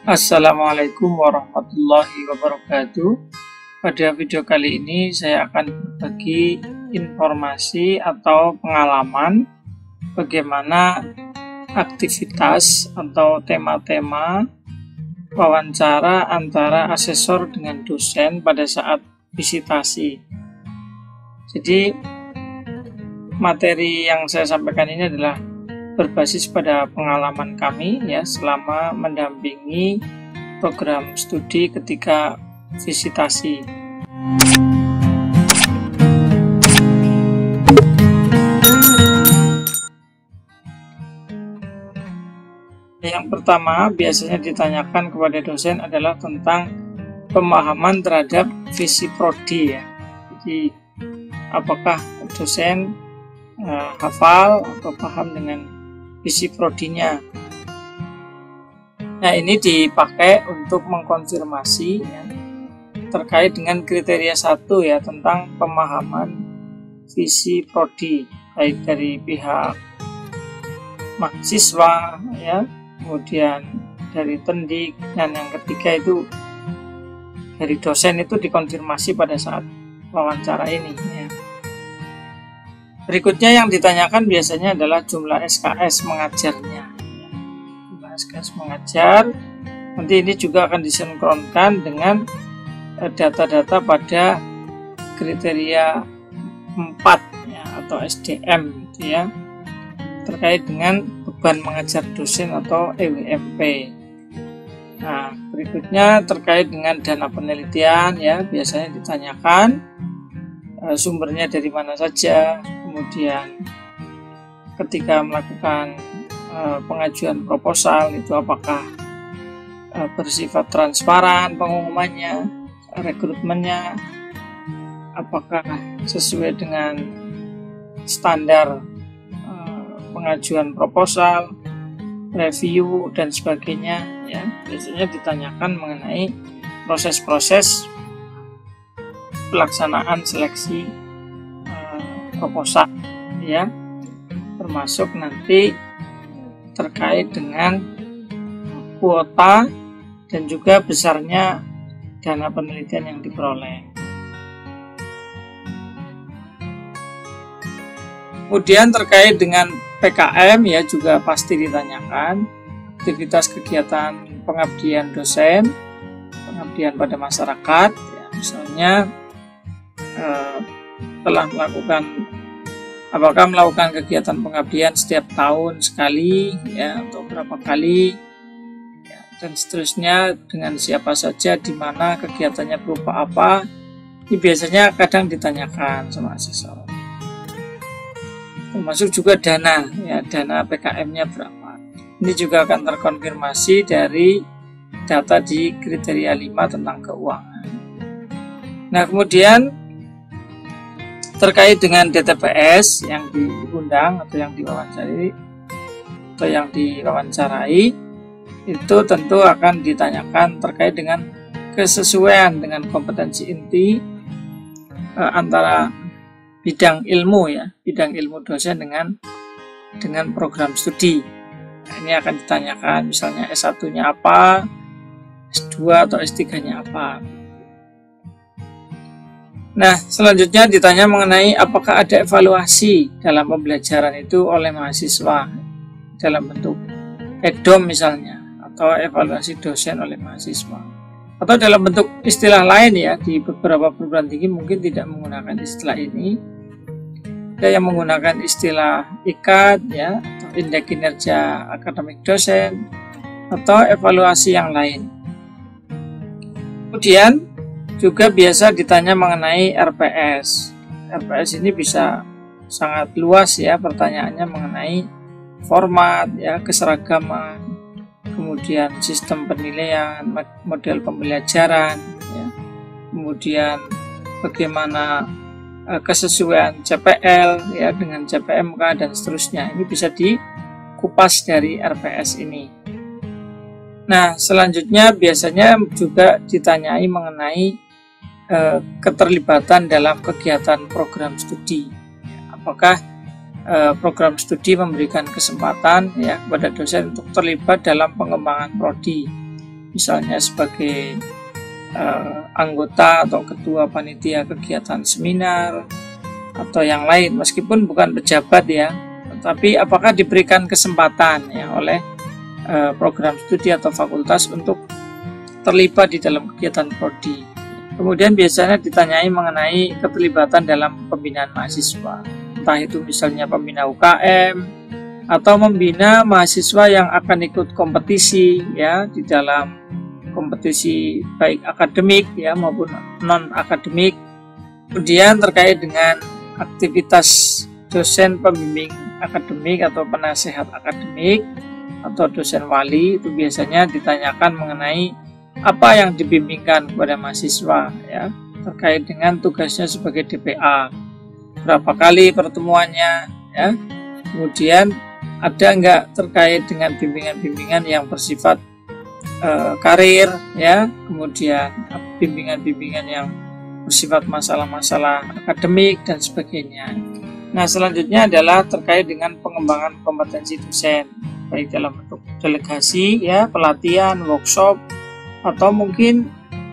Assalamualaikum warahmatullahi wabarakatuh. Pada video kali ini saya akan berbagi informasi atau pengalaman bagaimana aktivitas atau tema-tema wawancara antara asesor dengan dosen pada saat visitasi. Jadi materi yang saya sampaikan ini adalah berbasis pada pengalaman kami ya selama mendampingi program studi ketika visitasi. Yang pertama biasanya ditanyakan kepada dosen adalah tentang pemahaman terhadap visi prodi ya. Jadi apakah dosen hafal atau paham dengan visi prodinya. Nah, ini dipakai untuk mengkonfirmasi ya, terkait dengan kriteria 1 ya tentang pemahaman visi prodi baik dari pihak mahasiswa ya, kemudian dari pendik, dan yang ketiga itu dari dosen itu dikonfirmasi pada saat wawancara ini ya. Berikutnya yang ditanyakan biasanya adalah jumlah SKS mengajarnya. Jumlah SKS mengajar, nanti ini juga akan disinkronkan dengan data-data pada kriteria 4 ya, atau SDM gitu ya, terkait dengan beban mengajar dosen atau EWMP. Nah, berikutnya terkait dengan dana penelitian ya, biasanya ditanyakan sumbernya dari mana saja. Kemudian ketika melakukan pengajuan proposal itu apakah bersifat transparan pengumumannya, rekrutmennya, apakah sesuai dengan standar pengajuan proposal, review dan sebagainya ya. Biasanya ditanyakan mengenai proses-proses pelaksanaan seleksi proposal ya, termasuk nanti terkait dengan kuota dan juga besarnya dana penelitian yang diperoleh. Kemudian terkait dengan PKM ya juga pasti ditanyakan aktivitas kegiatan pengabdian dosen, pengabdian pada masyarakat ya, misalnya telah melakukan kegiatan pengabdian setiap tahun sekali ya, atau berapa kali ya, dan seterusnya, dengan siapa saja, di mana kegiatannya berupa apa. Ini biasanya kadang ditanyakan sama asesor. Termasuk juga dana ya, dana PKM-nya berapa. Ini juga akan terkonfirmasi dari data di kriteria 5 tentang keuangan. Nah, kemudian terkait dengan DTPS yang diundang atau yang diwawancarai itu tentu akan ditanyakan terkait dengan kesesuaian dengan kompetensi inti antara bidang ilmu ya, bidang ilmu dosen dengan program studi. Nah, ini akan ditanyakan misalnya S1-nya apa, S2 atau S3-nya apa. Nah, selanjutnya ditanya mengenai apakah ada evaluasi dalam pembelajaran itu oleh mahasiswa dalam bentuk EDOM misalnya, atau evaluasi dosen oleh mahasiswa, atau dalam bentuk istilah lain ya. Di beberapa perguruan tinggi mungkin tidak menggunakan istilah ini, ada yang menggunakan istilah IKAD ya, atau indeks kinerja akademik dosen, atau evaluasi yang lain. Kemudian juga biasa ditanya mengenai RPS. RPS ini bisa sangat luas ya, pertanyaannya mengenai format ya, keseragaman, kemudian sistem penilaian, model pembelajaran ya, kemudian bagaimana kesesuaian CPL ya dengan CPMK dan seterusnya. Ini bisa dikupas dari RPS ini. Nah, selanjutnya biasanya juga ditanyai mengenai keterlibatan dalam kegiatan program studi. Apakah program studi memberikan kesempatan ya kepada dosen untuk terlibat dalam pengembangan prodi. misalnya sebagai anggota atau ketua panitia kegiatan seminar atau yang lain, meskipun bukan pejabat ya, tetapi apakah diberikan kesempatan ya oleh program studi atau fakultas untuk terlibat di dalam kegiatan prodi. Kemudian biasanya ditanyai mengenai keterlibatan dalam pembinaan mahasiswa, entah itu misalnya pembina UKM atau membina mahasiswa yang akan ikut kompetisi ya di dalam kompetisi baik akademik ya maupun non akademik. Kemudian terkait dengan aktivitas dosen pembimbing akademik atau penasehat akademik atau dosen wali, itu biasanya ditanyakan mengenai apa yang dibimbingkan kepada mahasiswa ya, terkait dengan tugasnya sebagai DPA, berapa kali pertemuannya ya, kemudian ada enggak terkait dengan bimbingan-bimbingan yang bersifat karir ya, kemudian bimbingan-bimbingan yang bersifat masalah-masalah akademik dan sebagainya. Nah, selanjutnya adalah terkait dengan pengembangan kompetensi dosen, baik dalam bentuk delegasi ya, pelatihan, workshop, atau mungkin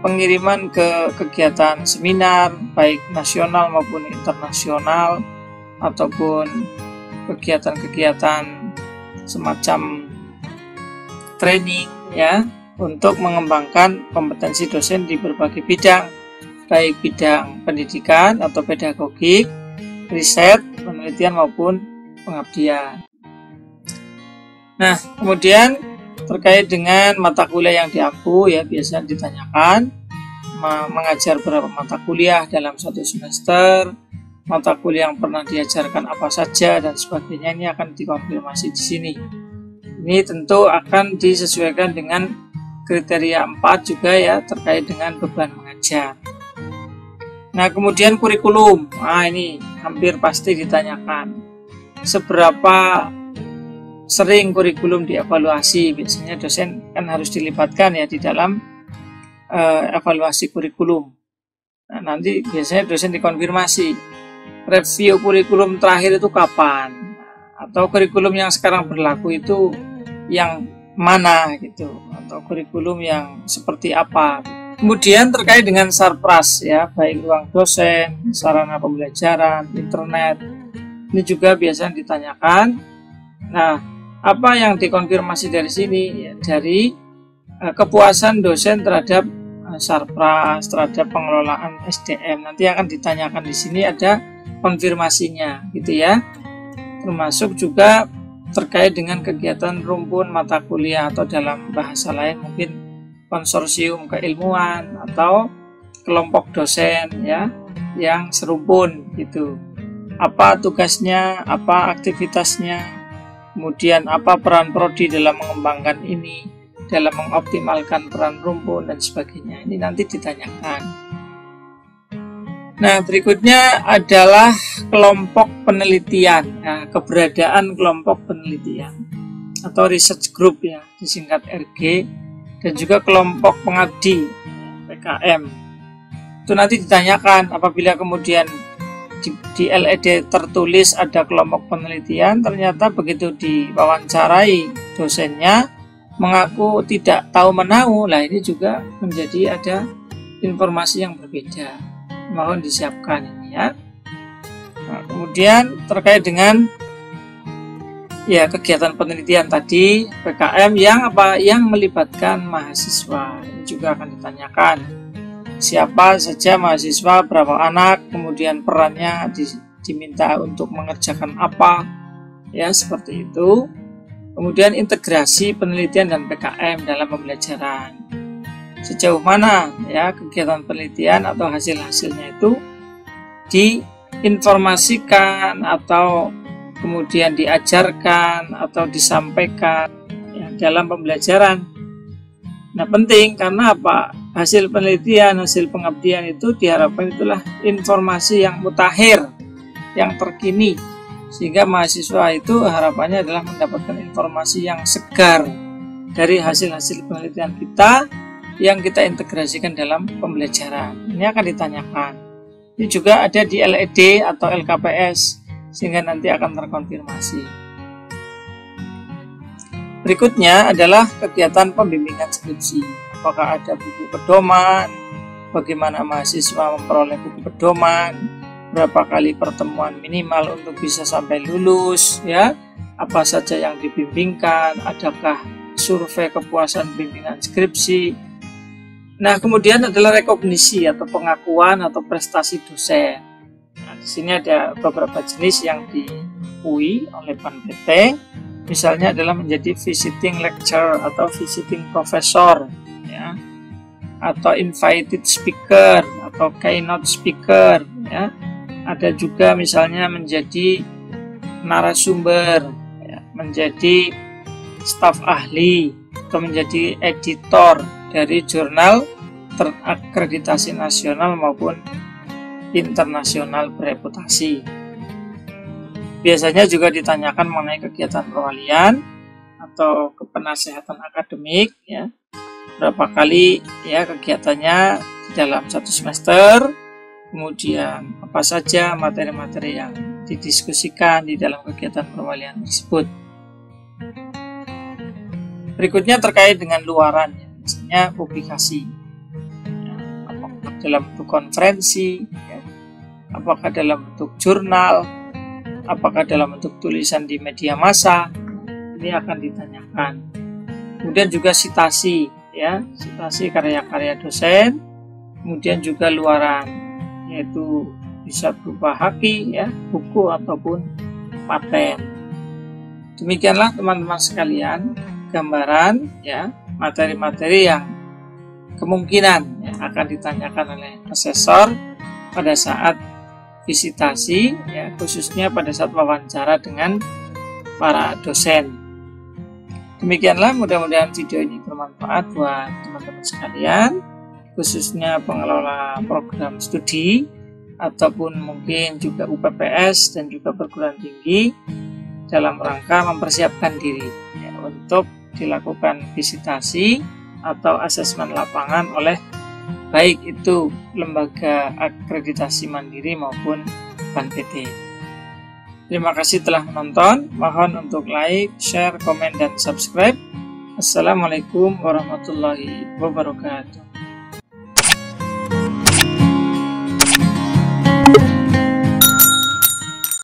pengiriman ke kegiatan seminar baik nasional maupun internasional, ataupun kegiatan-kegiatan semacam training ya, untuk mengembangkan kompetensi dosen di berbagai bidang, baik bidang pendidikan atau pedagogik, riset, penelitian maupun pengabdian. Nah, kemudian terkait dengan mata kuliah yang diampu ya, biasanya ditanyakan mengajar berapa mata kuliah dalam satu semester, mata kuliah yang pernah diajarkan apa saja dan sebagainya. Ini akan dikonfirmasi di sini. Ini tentu akan disesuaikan dengan kriteria 4 juga ya, terkait dengan beban mengajar. Nah, kemudian kurikulum. Nah, ini hampir pasti ditanyakan. Seberapa sering kurikulum dievaluasi? Biasanya dosen kan harus dilibatkan ya di dalam evaluasi kurikulum. Nah, nanti biasanya dosen dikonfirmasi, review kurikulum terakhir itu kapan, atau kurikulum yang sekarang berlaku itu yang mana gitu, atau kurikulum yang seperti apa. Kemudian terkait dengan sarpras ya, baik ruang dosen, sarana pembelajaran, internet, ini juga biasanya ditanyakan. Nah, apa yang dikonfirmasi dari sini ya, dari kepuasan dosen terhadap sarpras, terhadap pengelolaan SDM. Nanti akan ditanyakan di sini, ada konfirmasinya gitu ya, termasuk juga terkait dengan kegiatan rumpun mata kuliah atau dalam bahasa lain mungkin konsorsium keilmuan atau kelompok dosen ya yang serumpun gitu, apa tugasnya, apa aktivitasnya, kemudian apa peran prodi dalam mengembangkan ini, dalam mengoptimalkan peran rumpun dan sebagainya. Ini nanti ditanyakan. Nah, berikutnya adalah kelompok penelitian. Nah, keberadaan kelompok penelitian atau research group ya, disingkat RG, dan juga kelompok pengabdi PKM. Itu nanti ditanyakan apabila kemudian di LED tertulis ada kelompok penelitian, ternyata begitu diwawancarai dosennya mengaku tidak tahu menahu. Lah, ini juga menjadi ada informasi yang berbeda. Mohon disiapkan ini ya. Nah, kemudian terkait dengan ya kegiatan penelitian tadi PKM yang apa, yang melibatkan mahasiswa, ini juga akan ditanyakan. Siapa saja mahasiswa, berapa anak, kemudian perannya diminta untuk mengerjakan apa ya, seperti itu. Kemudian integrasi penelitian dan PKM dalam pembelajaran. Sejauh mana ya kegiatan penelitian atau hasil-hasilnya itu diinformasikan atau kemudian diajarkan atau disampaikan ya, dalam pembelajaran. Nah, penting karena apa? Hasil penelitian, hasil pengabdian itu diharapkan itulah informasi yang mutakhir, yang terkini, sehingga mahasiswa itu harapannya adalah mendapatkan informasi yang segar dari hasil-hasil penelitian kita yang kita integrasikan dalam pembelajaran. Ini akan ditanyakan. Ini juga ada di LED atau LKPS, sehingga nanti akan terkonfirmasi. Berikutnya adalah kegiatan pembimbingan skripsi. apakah ada buku pedoman, bagaimana mahasiswa memperoleh buku pedoman, berapa kali pertemuan minimal untuk bisa sampai lulus, ya, apa saja yang dibimbingkan, adakah survei kepuasan bimbingan skripsi. Nah, kemudian adalah rekognisi atau pengakuan atau prestasi dosen. Nah, di sini ada beberapa jenis yang diakui oleh PAN-PT. Misalnya adalah menjadi visiting lecturer atau visiting professor, ya, atau invited speaker atau keynote speaker, ya. Ada juga misalnya menjadi narasumber, ya, menjadi staf ahli atau menjadi editor dari jurnal terakreditasi nasional maupun internasional bereputasi. Biasanya juga ditanyakan mengenai kegiatan perwalian atau kepenasehatan akademik, ya. Berapa kali ya kegiatannya di dalam satu semester, kemudian apa saja materi-materi yang didiskusikan di dalam kegiatan perwalian tersebut. Berikutnya terkait dengan luaran, ya, misalnya publikasi, ya, apakah dalam bentuk konferensi, ya, apakah dalam bentuk jurnal, apakah dalam bentuk tulisan di media massa, ini akan ditanyakan. Kemudian juga sitasi, ya, sitasi karya-karya dosen, kemudian juga luaran, yaitu bisa berupa haki, ya, buku ataupun paten. Demikianlah teman-teman sekalian gambaran, ya, materi-materi yang kemungkinan, ya, akan ditanyakan oleh asesor pada saat visitasi, ya, khususnya pada saat wawancara dengan para dosen. Demikianlah, mudah-mudahan video ini bermanfaat buat teman-teman sekalian, khususnya pengelola program studi ataupun mungkin juga UPPS dan juga perguruan tinggi dalam rangka mempersiapkan diri, ya, untuk dilakukan visitasi atau asesmen lapangan oleh baik itu lembaga akreditasi mandiri maupun PAN-PT. Terima kasih telah menonton. Mohon untuk like, share, komen, dan subscribe. Assalamualaikum warahmatullahi wabarakatuh.